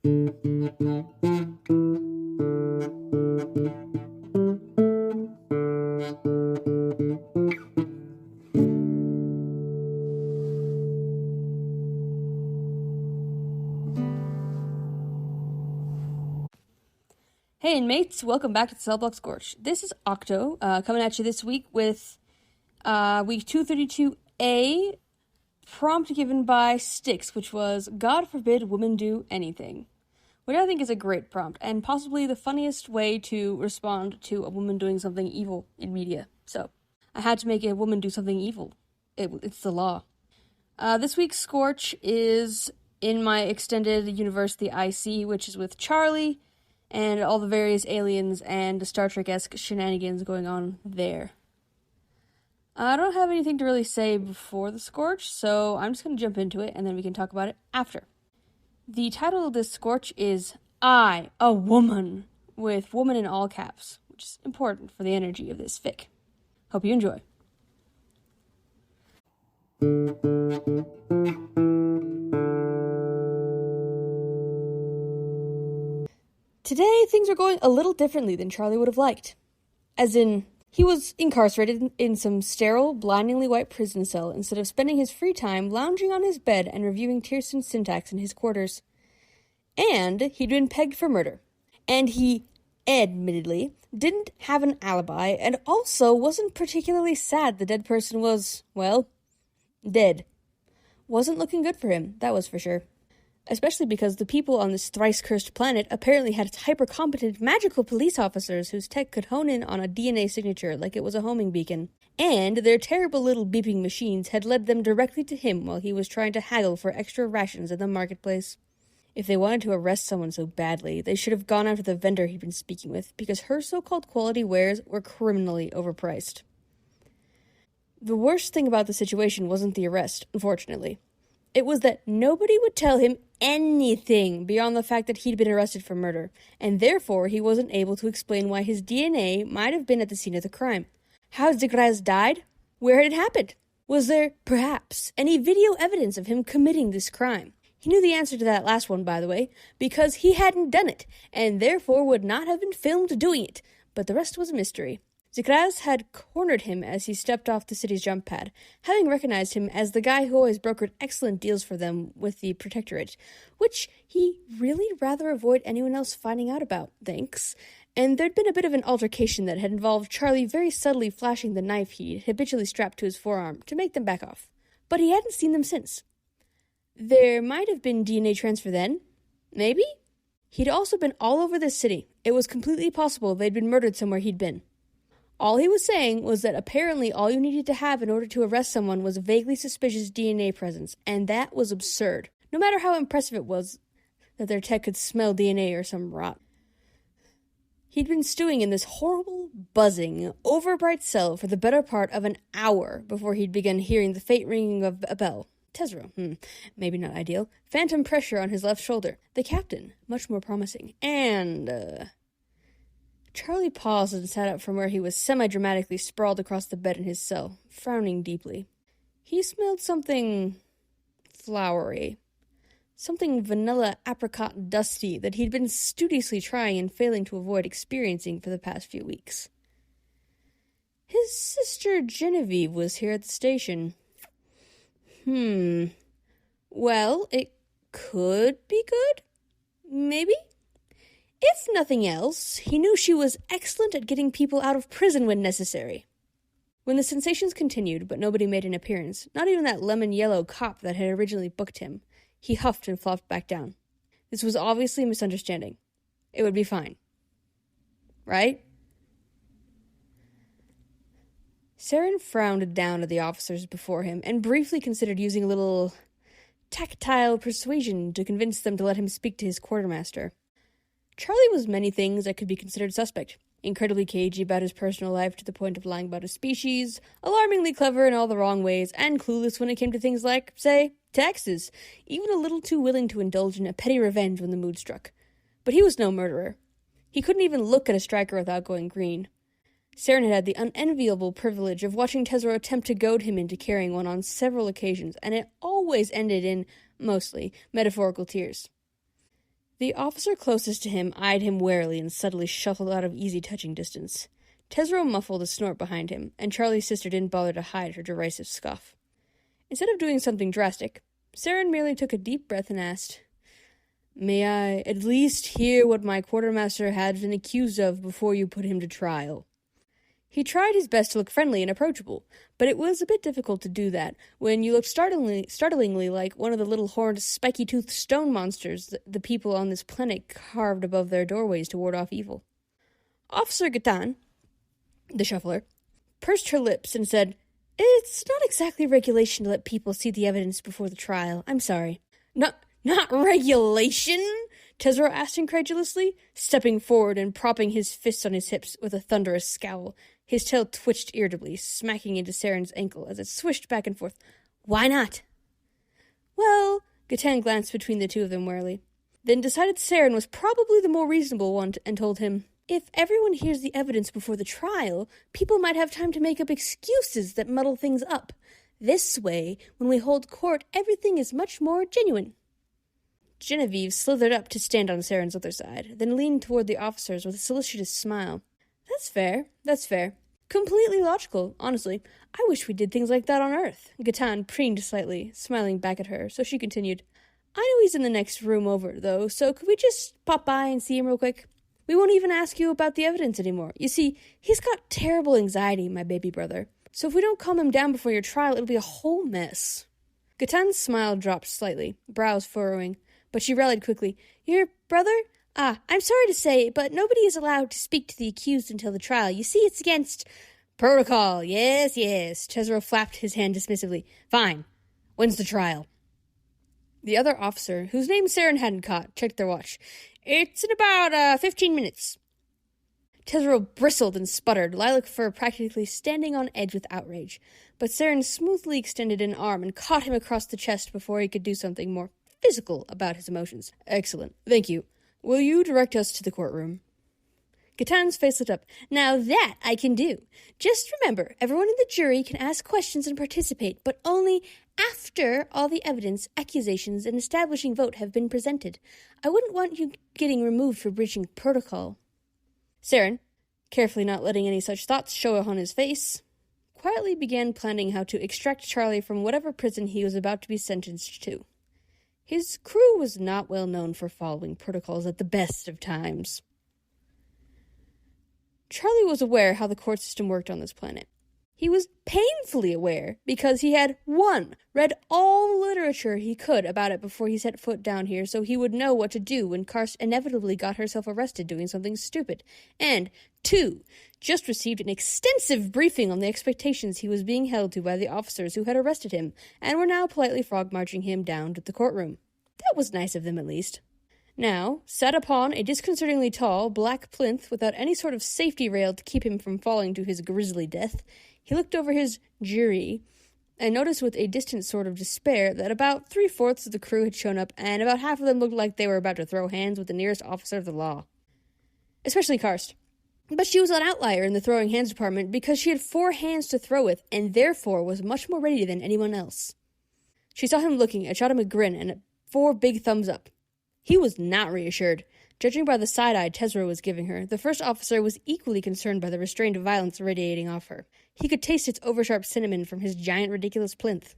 Hey inmates, welcome back to Cellblock Scorch. This is Octo, coming at you this week with week 232A, prompt given by Styx, which was, God forbid women do anything. Which I think is a great prompt, and possibly the funniest way to respond to a woman doing something evil in media. So, I had to make a woman do something evil. It's the law. This week's Scorch is in my extended universe, the IC, which is with Charlie, and all the various aliens and Star Trek-esque shenanigans going on there. I don't have anything to really say before the Scorch, so I'm just going to jump into it, and then we can talk about it after. The title of this Scorch is I, a Woman, with woman in all caps, which is important for the energy of this fic. Hope you enjoy. Today, things are going a little differently than Charlie would have liked. As in, he was incarcerated in some sterile, blindingly white prison cell instead of spending his free time lounging on his bed and reviewing Tierson's syntax in his quarters. And he'd been pegged for murder. And he, admittedly, didn't have an alibi and also wasn't particularly sad the dead person was, well, dead. Wasn't looking good for him, that was for sure. Especially because the people on this thrice-cursed planet apparently had hyper-competent magical police officers whose tech could hone in on a DNA signature like it was a homing beacon. And their terrible little beeping machines had led them directly to him while he was trying to haggle for extra rations in the marketplace. If they wanted to arrest someone so badly, they should have gone after the vendor he'd been speaking with, because her so-called quality wares were criminally overpriced. The worst thing about the situation wasn't the arrest, unfortunately. It was that nobody would tell him anything beyond the fact that he'd been arrested for murder, and therefore he wasn't able to explain why his DNA might have been at the scene of the crime. How Zigraz died? Where had it happened? Was there, perhaps, any video evidence of him committing this crime? He knew the answer to that last one, by the way, because he hadn't done it, and therefore would not have been filmed doing it, but the rest was a mystery. Zigraz had cornered him as he stepped off the city's jump pad, having recognized him as the guy who always brokered excellent deals for them with the Protectorate, which he really rather avoid anyone else finding out about, thanks. And there'd been a bit of an altercation that had involved Charlie very subtly flashing the knife he'd habitually strapped to his forearm to make them back off. But he hadn't seen them since. There might have been DNA transfer then. Maybe? He'd also been all over this city. It was completely possible they'd been murdered somewhere he'd been. All he was saying was that apparently all you needed to have in order to arrest someone was a vaguely suspicious DNA presence, and that was absurd, no matter how impressive it was that their tech could smell DNA or some rot. He'd been stewing in this horrible, buzzing, overbright cell for the better part of an hour before he'd begun hearing the faint ringing of a bell. Tesoro, maybe not ideal. Phantom pressure on his left shoulder. The captain, much more promising. And, Charlie paused and sat up from where he was semi-dramatically sprawled across the bed in his cell, frowning deeply. He smelled something flowery. Something vanilla apricot dusty that he'd been studiously trying and failing to avoid experiencing for the past few weeks. His sister Genevieve was here at the station. Well, it could be good? Maybe? If nothing else, he knew she was excellent at getting people out of prison when necessary. When the sensations continued, but nobody made an appearance, not even that lemon-yellow cop that had originally booked him, he huffed and flopped back down. This was obviously a misunderstanding. It would be fine. Right? Saren frowned down at the officers before him and briefly considered using a little tactile persuasion to convince them to let him speak to his quartermaster. Charlie was many things that could be considered suspect. Incredibly cagey about his personal life to the point of lying about his species, alarmingly clever in all the wrong ways, and clueless when it came to things like, say, taxes, even a little too willing to indulge in a petty revenge when the mood struck. But he was no murderer. He couldn't even look at a striker without going green. Saren had had the unenviable privilege of watching Tesoro attempt to goad him into carrying one on several occasions, and it always ended in, mostly, metaphorical tears. The officer closest to him eyed him warily and subtly shuffled out of easy touching distance. Tesro muffled a snort behind him, and Charlie's sister didn't bother to hide her derisive scoff. Instead of doing something drastic, Saren merely took a deep breath and asked, "May I at least hear what my quartermaster had been accused of before you put him to trial?" He tried his best to look friendly and approachable, but it was a bit difficult to do that when you looked startlingly like one of the little horned, spiky-toothed stone monsters that the people on this planet carved above their doorways to ward off evil. Officer Gatan, the shuffler, pursed her lips and said, "It's not exactly regulation to let people see the evidence before the trial. I'm sorry." Not regulation?" Tesro asked incredulously, stepping forward and propping his fists on his hips with a thunderous scowl. His tail twitched irritably, smacking into Saren's ankle as it swished back and forth. "Why not?" "Well," Gatan glanced between the two of them warily, then decided Saren was probably the more reasonable one and told him, "If everyone hears the evidence before the trial, people might have time to make up excuses that muddle things up. This way, when we hold court, everything is much more genuine." Genevieve slithered up to stand on Saren's other side, then leaned toward the officers with a solicitous smile. That's fair. Completely logical, honestly. I wish we did things like that on Earth." Gatan preened slightly, smiling back at her, so she continued, "I know he's in the next room over, though, so could we just pop by and see him real quick? We won't even ask you about the evidence anymore. You see, he's got terrible anxiety, my baby brother. So if we don't calm him down before your trial, it'll be a whole mess." Gatan's smile dropped slightly, brows furrowing, but she rallied quickly. "Your brother? I'm sorry to say, but nobody is allowed to speak to the accused until the trial. You see, it's against protocol. Yes. Tesro flapped his hand dismissively. "Fine. When's the trial?" The other officer, whose name Saren hadn't caught, checked their watch. "It's in about 15 minutes. Tesro bristled and sputtered, lilac fur practically standing on edge with outrage. But Saren smoothly extended an arm and caught him across the chest before he could do something more physical about his emotions. "Excellent. Thank you. Will you direct us to the courtroom?" Gatan's face lit up. "Now that I can do. Just remember, everyone in the jury can ask questions and participate, but only after all the evidence, accusations, and establishing vote have been presented. I wouldn't want you getting removed for breaching protocol." Saren, carefully not letting any such thoughts show on his face, quietly began planning how to extract Charlie from whatever prison he was about to be sentenced to. His crew was not well known for following protocols at the best of times. Charlie was aware how the court system worked on this planet. He was painfully aware because he had, 1, read all the literature he could about it before he set foot down here so he would know what to do when Karst inevitably got herself arrested doing something stupid, and 2, just received an extensive briefing on the expectations he was being held to by the officers who had arrested him and were now politely frog-marching him down to the courtroom. That was nice of them, at least. Now, sat upon a disconcertingly tall, black plinth without any sort of safety rail to keep him from falling to his grisly death, he looked over his jury and noticed with a distant sort of despair that about 3/4 of the crew had shown up and about half of them looked like they were about to throw hands with the nearest officer of the law. Especially Karst. But she was an outlier in the throwing hands department because she had 4 hands to throw with and therefore was much more ready than anyone else. She saw him looking and shot him a grin and 4 big thumbs up. He was not reassured. Judging by the side-eye Tesro was giving her, the first officer was equally concerned by the restrained violence radiating off her. He could taste its oversharp cinnamon from his giant, ridiculous plinth.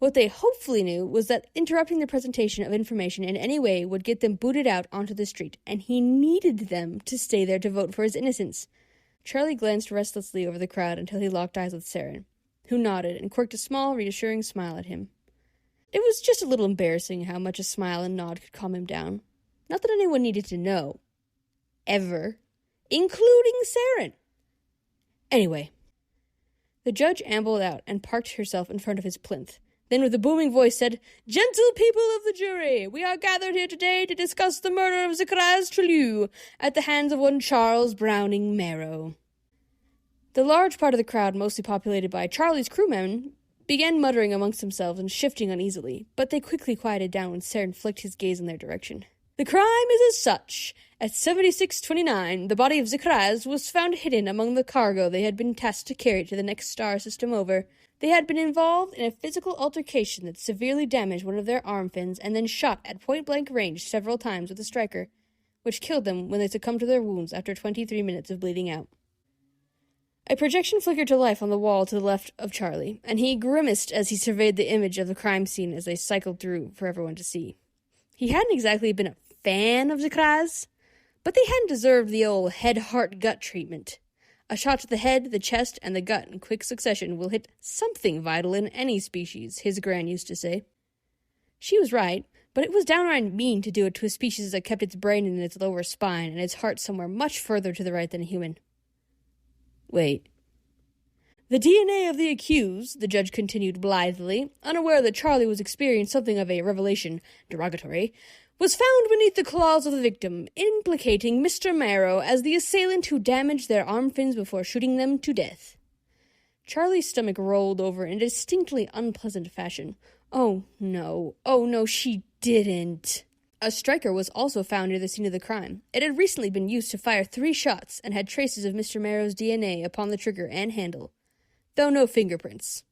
What they hopefully knew was that interrupting the presentation of information in any way would get them booted out onto the street, and he needed them to stay there to vote for his innocence. Charlie glanced restlessly over the crowd until he locked eyes with Saren, who nodded and quirked a small, reassuring smile at him. It was just a little embarrassing how much a smile and nod could calm him down. Not that anyone needed to know. Ever. Including Saren. Anyway. The judge ambled out and parked herself in front of his plinth. Then with a booming voice said, "Gentle people of the jury, we are gathered here today to discuss the murder of Zacharias Trelew at the hands of one Charles Browning Marrow." The large part of the crowd, mostly populated by Charlie's crewmen, began muttering amongst themselves and shifting uneasily, but they quickly quieted down when Saren flicked his gaze in their direction. "The crime is as such. At 7629, the body of Zacharias was found hidden among the cargo they had been tasked to carry to the next star system over. They had been involved in a physical altercation that severely damaged one of their arm fins and then shot at point-blank range several times with a striker, which killed them when they succumbed to their wounds after 23 minutes of bleeding out. A projection flickered to life on the wall to the left of Charlie, and he grimaced as he surveyed the image of the crime scene as they cycled through for everyone to see. He hadn't exactly been a fan of the Kraz, but they hadn't deserved the old head-heart-gut treatment. A shot to the head, the chest, and the gut in quick succession will hit something vital in any species, his gran used to say. She was right, but it was downright mean to do it to a species that kept its brain in its lower spine and its heart somewhere much further to the right than a human. Wait. The DNA of the accused, the judge continued blithely, unaware that Charlie was experiencing something of a revelation, derogatory, was found beneath the claws of the victim, implicating Mr. Marrow as the assailant who damaged their arm fins before shooting them to death. Charlie's stomach rolled over in a distinctly unpleasant fashion. Oh no, she didn't. A striker was also found near the scene of the crime. It had recently been used to fire 3 shots and had traces of Mr. Marrow's DNA upon the trigger and handle, though no fingerprints.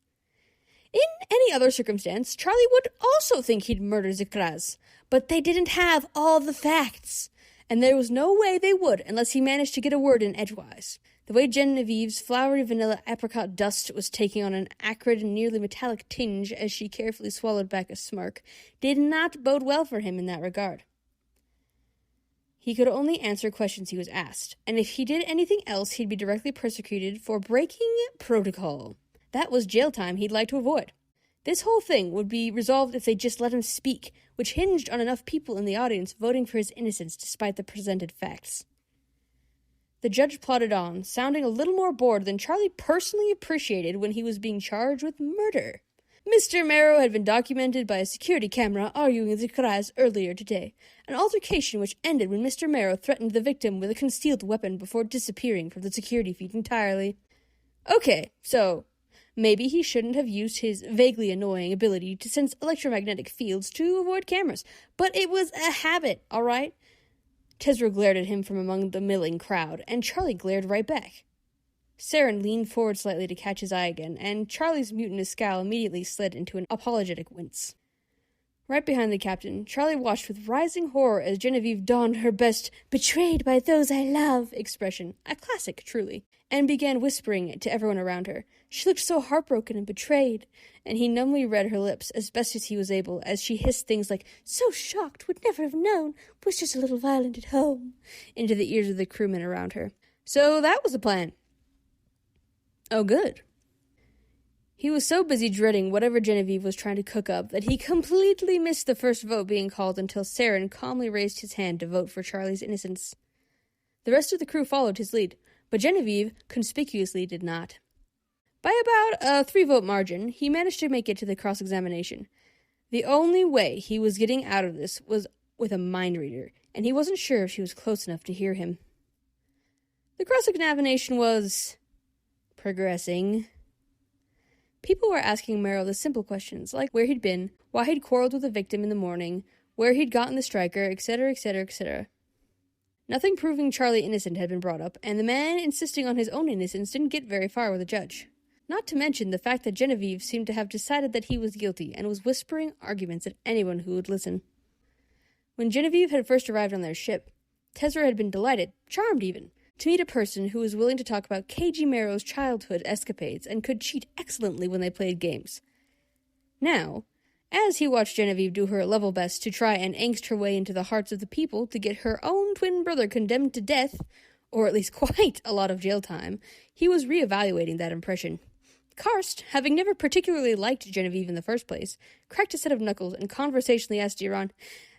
In any other circumstance, Charlie would also think he'd murdered Zikraz, but they didn't have all the facts, and there was no way they would unless he managed to get a word in edgewise. The way Genevieve's flowery vanilla apricot dust was taking on an acrid and nearly metallic tinge as she carefully swallowed back a smirk did not bode well for him in that regard. He could only answer questions he was asked, and if he did anything else, he'd be directly persecuted for breaking protocol. That was jail time he'd like to avoid. This whole thing would be resolved if they just let him speak, which hinged on enough people in the audience voting for his innocence despite the presented facts. The judge plodded on, sounding a little more bored than Charlie personally appreciated when he was being charged with murder. Mr. Marrow had been documented by a security camera arguing with the Kraz earlier today, an altercation which ended when Mr. Marrow threatened the victim with a concealed weapon before disappearing from the security feed entirely. Okay, so maybe he shouldn't have used his vaguely annoying ability to sense electromagnetic fields to avoid cameras, but it was a habit, all right? Tesra glared at him from among the milling crowd, and Charlie glared right back. Saren leaned forward slightly to catch his eye again, and Charlie's mutinous scowl immediately slid into an apologetic wince. Right behind the captain, Charlie watched with rising horror as Genevieve donned her best "betrayed by those I love" expression, a classic, truly, and began whispering to everyone around her. She looked so heartbroken and betrayed, and he numbly read her lips as best as he was able as she hissed things like, "So shocked, would never have known, was just a little violent at home," into the ears of the crewmen around her. So that was the plan. Oh, good. He was so busy dreading whatever Genevieve was trying to cook up that he completely missed the first vote being called until Saren calmly raised his hand to vote for Charlie's innocence. The rest of the crew followed his lead, but Genevieve conspicuously did not. By about a 3-vote margin, he managed to make it to the cross-examination. The only way he was getting out of this was with a mind reader, and he wasn't sure if she was close enough to hear him. The cross-examination was progressing. People were asking Merrill the simple questions, like where he'd been, why he'd quarreled with the victim in the morning, where he'd gotten the striker, etc., etc., etc. Nothing proving Charlie innocent had been brought up, and the man insisting on his own innocence didn't get very far with the judge. Not to mention the fact that Genevieve seemed to have decided that he was guilty, and was whispering arguments at anyone who would listen. When Genevieve had first arrived on their ship, Tesra had been delighted, charmed even, to meet a person who was willing to talk about K.G. Marrow's childhood escapades and could cheat excellently when they played games. Now, as he watched Genevieve do her level best to try and angst her way into the hearts of the people to get her own twin brother condemned to death, or at least quite a lot of jail time, he was reevaluating that impression. Karst, having never particularly liked Genevieve in the first place, cracked a set of knuckles and conversationally asked Giron,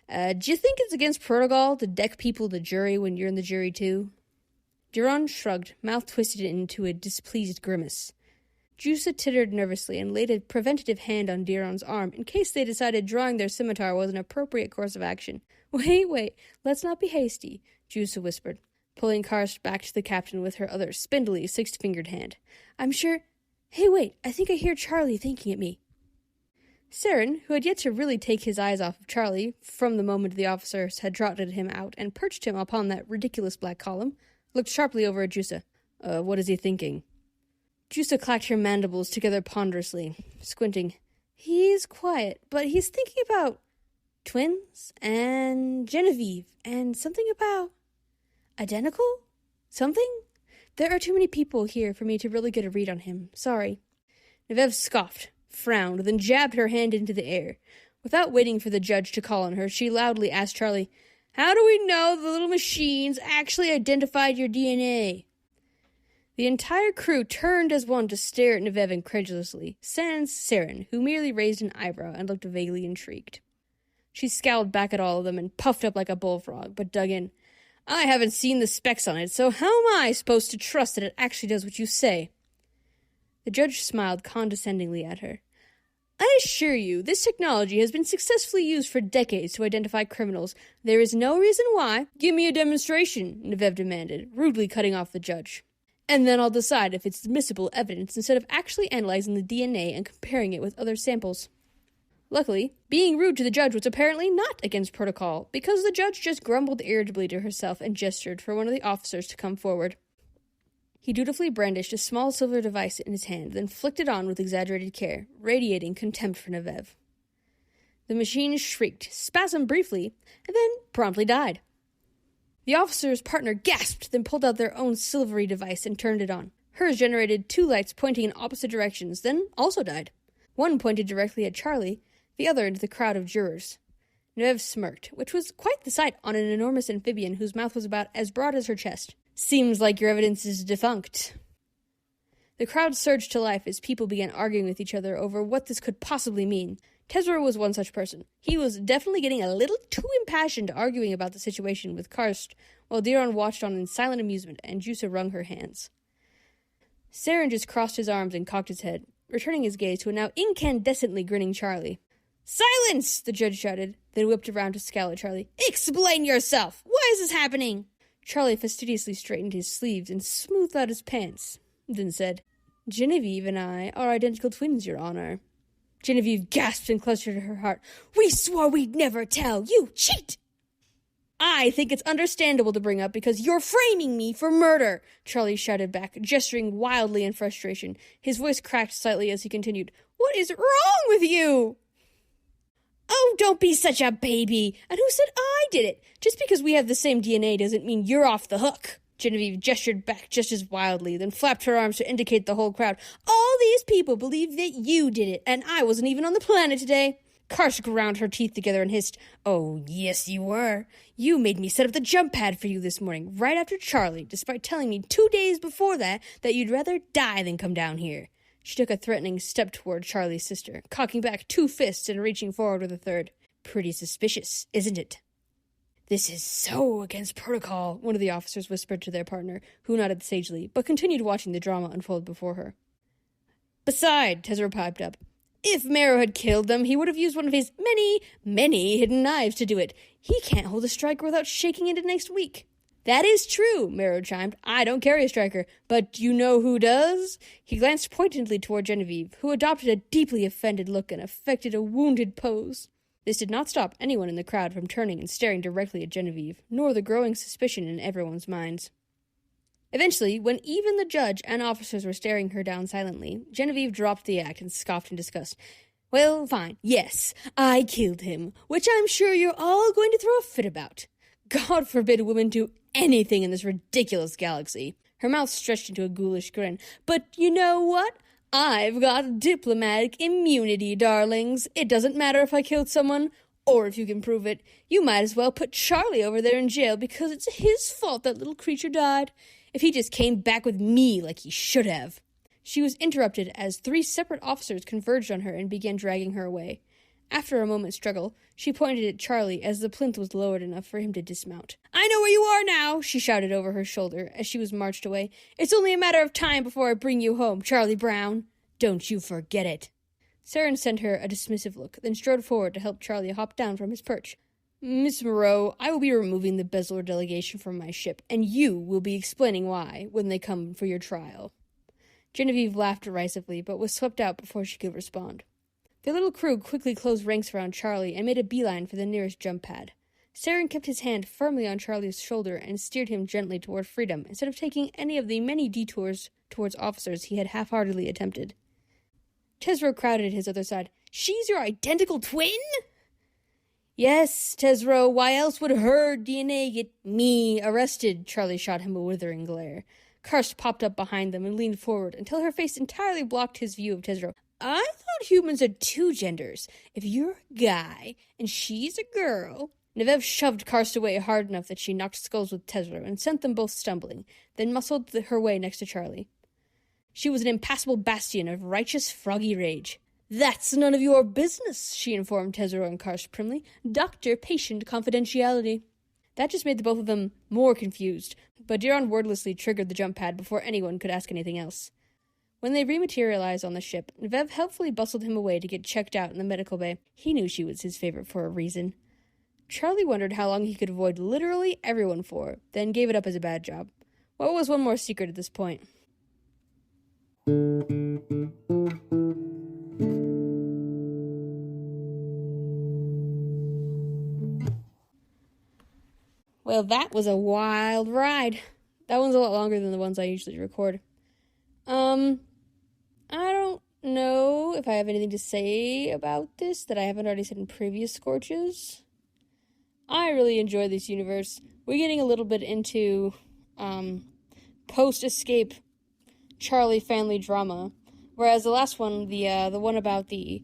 "Do you think it's against protocol to deck people to jury when you're in the jury too?" Giron shrugged, mouth twisted into a displeased grimace. Jusa tittered nervously and laid a preventative hand on Diron's arm in case they decided drawing their scimitar was an appropriate course of action. Wait, let's not be hasty," Jusa whispered, pulling Karst back to the captain with her other spindly, six-fingered hand. "I'm sure— Hey, wait, I think I hear Charlie thinking at me." Saren, who had yet to really take his eyes off of Charlie from the moment the officers had trotted him out and perched him upon that ridiculous black column, looked sharply over at Jusa. What is he thinking?" Jusa clacked her mandibles together ponderously, squinting. He's quiet, but he's thinking about twins and Genevieve and something about identical? Something? There are too many people here for me to really get a read on him. Sorry. Nevev scoffed, frowned, then jabbed her hand into the air. Without waiting for the judge to call on her, she loudly asked Charlie, "How do we know the little machines actually identified your DNA?" The entire crew turned as one to stare at Nevev incredulously, sans Saren, who merely raised an eyebrow and looked vaguely intrigued. She scowled back at all of them and puffed up like a bullfrog, but dug in. "I haven't seen the specs on it, so how am I supposed to trust that it actually does what you say?" The judge smiled condescendingly at her. "I assure you, this technology has been successfully used for decades to identify criminals. There is no reason why—" "Give me a demonstration," Nevev demanded, rudely cutting off the judge. "And then I'll decide if it's admissible evidence instead of actually analyzing the DNA and comparing it with other samples." Luckily, being rude to the judge was apparently not against protocol, because the judge just grumbled irritably to herself and gestured for one of the officers to come forward. He dutifully brandished a small silver device in his hand, then flicked it on with exaggerated care, radiating contempt for Nevev. The machine shrieked, spasmed briefly, and then promptly died. The officer's partner gasped, then pulled out their own silvery device and turned it on. Hers generated 2 lights pointing in opposite directions, then also died. One pointed directly at Charlie, the other into the crowd of jurors. Nevev smirked, which was quite the sight on an enormous amphibian whose mouth was about as broad as her chest. "Seems like your evidence is defunct." The crowd surged to life as people began arguing with each other over what this could possibly mean. Tezra was one such person. He was definitely getting a little too impassioned arguing about the situation with Karst, while Diron watched on in silent amusement, and Jusa wrung her hands. Saren just crossed his arms and cocked his head, returning his gaze to a now incandescently grinning Charlie. "Silence!" the judge shouted, then whipped around to scowl at Charlie. "Explain yourself! Why is this happening?" Charlie fastidiously straightened his sleeves and smoothed out his pants, then said, "Genevieve and I are identical twins, Your Honor." Genevieve gasped and clutched at her heart. "We swore we'd never tell! You cheat!" "I think it's understandable to bring up because you're framing me for murder!" Charlie shouted back, gesturing wildly in frustration. His voice cracked slightly as he continued. "What is wrong with you?" "Oh, don't be such a baby! And who said I did it? Just because we have the same DNA doesn't mean you're off the hook." Genevieve gestured back just as wildly, then flapped her arms to indicate the whole crowd. "All these people believe that you did it, and I wasn't even on the planet today." Karsh ground her teeth together and hissed, "Oh, yes, you were. You made me set up the jump pad for you this morning, right after Charlie, despite telling me 2 days before that you'd rather die than come down here." She took a threatening step toward Charlie's sister, cocking back 2 fists and reaching forward with a third. "Pretty suspicious, isn't it?" "This is so against protocol," one of the officers whispered to their partner, who nodded sagely, but continued watching the drama unfold before her. "Beside," Tezra piped up, "if Marrow had killed them, he would have used one of his many, many hidden knives to do it. He can't hold a striker without shaking it next week." "That is true," Marrow chimed. "I don't carry a striker, but you know who does?" He glanced pointedly toward Genevieve, who adopted a deeply offended look and affected a wounded pose. This did not stop anyone in the crowd from turning and staring directly at Genevieve, nor the growing suspicion in everyone's minds. Eventually, when even the judge and officers were staring her down silently, Genevieve dropped the act and scoffed in disgust. "Well, fine. Yes, I killed him, which I'm sure you're all going to throw a fit about. God forbid women do anything in this ridiculous galaxy." Her mouth stretched into a ghoulish grin. "But you know what? I've got diplomatic immunity, darlings. It doesn't matter if I killed someone, or if you can prove it. You might as well put Charlie over there in jail because it's his fault that little creature died. If he just came back with me like he should have." She was interrupted as 3 separate officers converged on her and began dragging her away. After a moment's struggle, she pointed at Charlie as the plinth was lowered enough for him to dismount. "I know where you are now," she shouted over her shoulder as she was marched away. "It's only a matter of time before I bring you home, Charlie Brown. Don't you forget it." Saren sent her a dismissive look, then strode forward to help Charlie hop down from his perch. "Miss Moreau, I will be removing the Bezler delegation from my ship, and you will be explaining why when they come for your trial." Genevieve laughed derisively, but was swept out before she could respond. The little crew quickly closed ranks around Charlie and made a beeline for the nearest jump pad. Saren kept his hand firmly on Charlie's shoulder and steered him gently toward freedom, instead of taking any of the many detours towards officers he had half-heartedly attempted. Tesro crowded at his other side. "She's your identical twin?" "Yes, Tesro, why else would her DNA get me arrested?" Charlie shot him a withering glare. Karst popped up behind them and leaned forward until her face entirely blocked his view of Tesro. "I thought humans had two genders. If you're a guy and she's a girl..." Nevev shoved Karst away hard enough that she knocked skulls with Tesro and sent them both stumbling, then muscled her way next to Charlie. She was an impassable bastion of righteous, froggy rage. "That's none of your business," she informed Tesro and Karst primly. "Doctor-patient confidentiality." That just made the both of them more confused, but Diron wordlessly triggered the jump pad before anyone could ask anything else. When they rematerialized on the ship, Nevev helpfully bustled him away to get checked out in the medical bay. He knew she was his favorite for a reason. Charlie wondered how long he could avoid literally everyone for, then gave it up as a bad job. What was one more secret at this point? Well, that was a wild ride. That one's a lot longer than the ones I usually record. I don't know if I have anything to say about this that I haven't already said in previous Scorches. I really enjoy this universe. We're getting a little bit into, post-escape Charlie family drama, whereas the last one, the one about the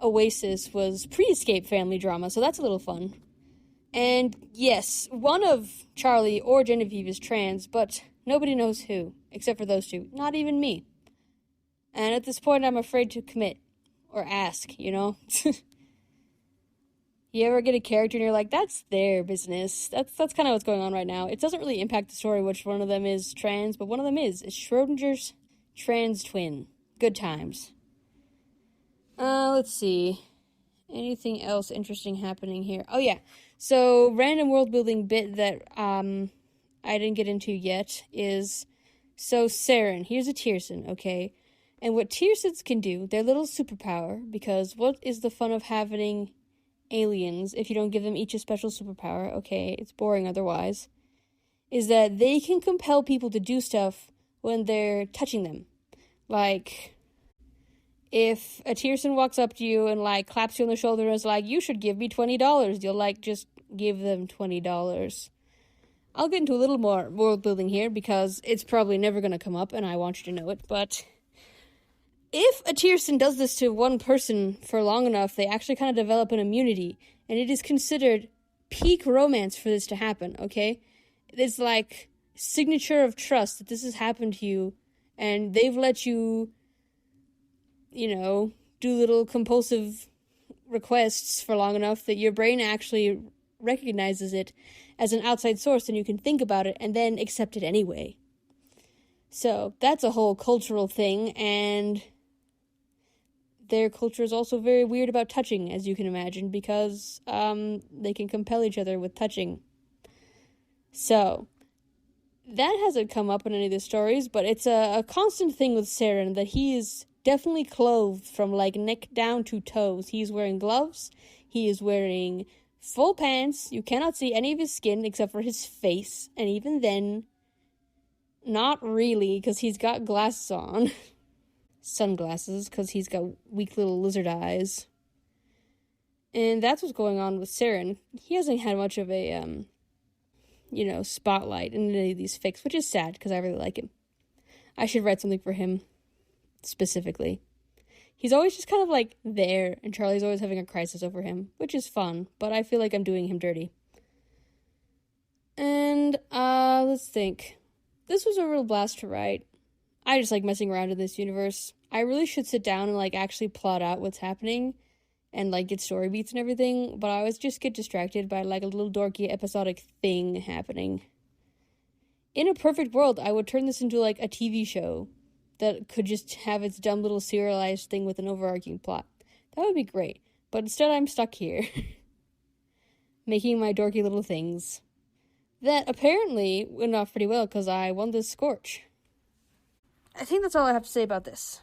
Oasis, was pre-escape family drama, so that's a little fun. And yes, one of Charlie or Genevieve is trans, but nobody knows who, except for those two, not even me. And at this point, I'm afraid to commit, or ask, you know? You ever get a character and you're like, that's their business. That's kind of what's going on right now. It doesn't really impact the story which one of them is trans, but one of them is. It's Schrodinger's trans twin. Good times. Let's see. Anything else interesting happening here? Oh, yeah. So, random world-building bit that I didn't get into yet is... So, Saren, here's a Tierson, okay? And what Tiersons can do, their little superpower, because what is the fun of having aliens if you don't give them each a special superpower? Okay, it's boring otherwise. Is that they can compel people to do stuff when they're touching them. Like, if a Tierson walks up to you and, like, claps you on the shoulder and is like, you should give me $20, you'll, like, just give them $20. I'll get into a little more world building here because it's probably never going to come up and I want you to know it, but if a Tierson does this to one person for long enough, they actually kind of develop an immunity, and it is considered peak romance for this to happen, okay? It's like signature of trust that this has happened to you, and they've let you, you know, do little compulsive requests for long enough that your brain actually recognizes it as an outside source, and you can think about it and then accept it anyway. So that's a whole cultural thing, and their culture is also very weird about touching, as you can imagine, because they can compel each other with touching. So that hasn't come up in any of the stories, but it's a constant thing with Saren that he is definitely clothed from, like, neck down to toes. He's wearing gloves, he is wearing full pants, you cannot see any of his skin except for his face, and even then, not really, because he's got glasses on. Sunglasses, because he's got weak little lizard eyes. And that's what's going on with Saren. He hasn't had much of a, spotlight in any of these fics, which is sad, because I really like him. I should write something for him, specifically. He's always just kind of, like, there, and Charlie's always having a crisis over him, which is fun, but I feel like I'm doing him dirty. And, let's think. This was a real blast to write. I just like messing around in this universe. I really should sit down and, like, actually plot out what's happening and, like, get story beats and everything, but I always just get distracted by, like, a little dorky episodic thing happening. In a perfect world, I would turn this into, like, a TV show that could just have its dumb little serialized thing with an overarching plot. That would be great, but instead I'm stuck here, making my dorky little things that apparently went off pretty well because I won this Scorch. I think that's all I have to say about this.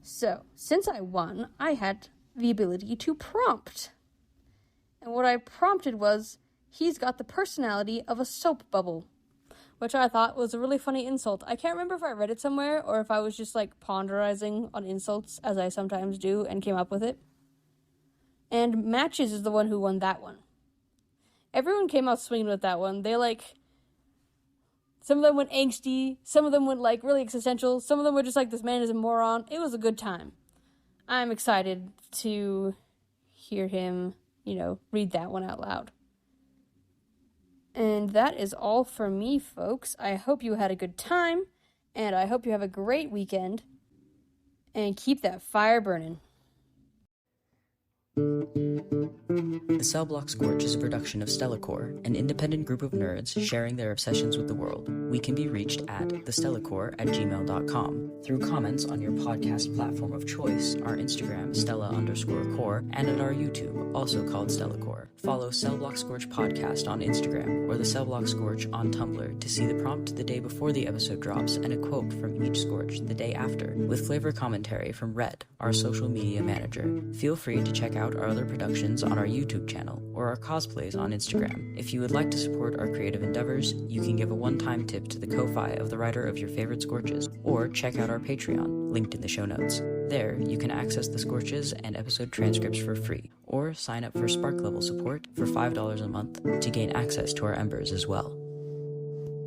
So, since I won, I had the ability to prompt. And what I prompted was, he's got the personality of a soap bubble, which I thought was a really funny insult. I can't remember if I read it somewhere or if I was just like ponderizing on insults, as I sometimes do, and came up with it. And Matches is the one who won that one. Everyone came out swinging with that one. They some of them went angsty, some of them went really existential, some of them were just like, this man is a moron. It was a good time. I'm excited to hear him, read that one out loud. And that is all for me, folks. I hope you had a good time, and I hope you have a great weekend, and keep that fire burning. The Cellblock Scorch is a production of Stellarcore, an independent group of nerds sharing their obsessions with the world. We can be reached at thestellarcore@gmail.com, through comments on your podcast platform of choice, our Instagram, Stella_core, and at our YouTube, also called Stellarcore. Follow Cellblock Scorch Podcast on Instagram, or the Cellblock Scorch on Tumblr to see the prompt the day before the episode drops and a quote from each Scorch the day after, with flavor commentary from Red, our social media manager. Feel free to check out our other productions on our YouTube channel or our cosplays on Instagram. If you would like to support our creative endeavors, you can give a one-time tip to the Ko-Fi of the writer of your favorite Scorches, or check out our Patreon, linked in the show notes. There, you can access the Scorches and episode transcripts for free, or sign up for Spark level support for $5 a month to gain access to our Embers as well.